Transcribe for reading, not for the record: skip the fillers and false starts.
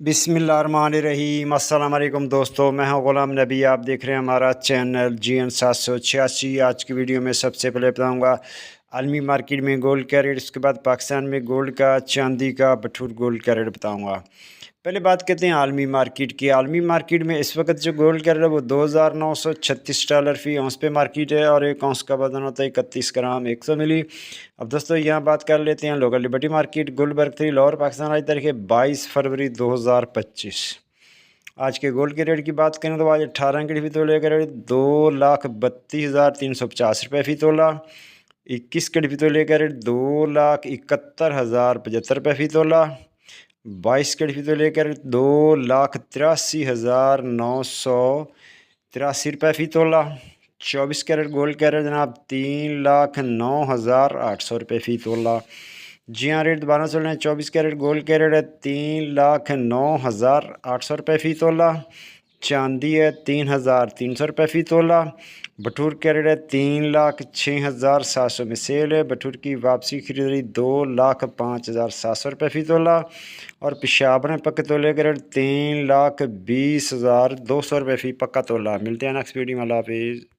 बिस्मिल्लाहिर्रहमानिर्रहीम। अस्सलाम वालेकुम दोस्तों, मैं हूं ग़ुलाम नबी। आप देख रहे हैं हमारा चैनल GN 786। आज की वीडियो में सबसे पहले बताऊंगा आलमी मार्केट में गोल्ड का रेट, उसके बाद पाकिस्तान में गोल्ड का, चांदी का, बटूर गोल्ड का रेट बताऊंगा। पहले बात करते हैं आलमी मार्केट की। आलमी मार्केट में इस वक्त जो गोल्ड का रेट है वो $2,936 फ़ी औंस पे मार्केट है और एक औंस का वजन होता है 31 ग्राम 100 मिली। अब दोस्तों यहाँ बात कर लेते हैं local liberty market Gulberg 3 Lahore Pakistan. आज तारीख है 22 फरवरी 2025। आज के गोल्ड के रेट की बात करें तो आज 18 के फ़ी तोले का रेट 2,32,350 फ़ी तोला। 21 के फ़ी तोले का रेट 2,71,075 फ़ी तोला। 22 के फ़ी तोले का रेट 2,83,983 फ़ी तोला। 24 कैरेट गोल्ड का रेट जनाब 3,09,800 फ़ी तोला। जी हाँ, रेट दोबारा चल रहे हैं। 24 कैरेट गोल्ड का रेट है 3,09,800 फ़ी तोला। चांदी है 3,300 फ़ी तोला। बटूर का रेट है 3,06,700 में सेल है। बटूर की वापसी खरीदारी 2,05,700 फ़ी तोला। और पेशावर पक्के तोले का रेट 3,20,200 फ़ी पक्का तोला। मिलते हैं नेक्स्ट वीडियो में। अल्लाह हाफिज़।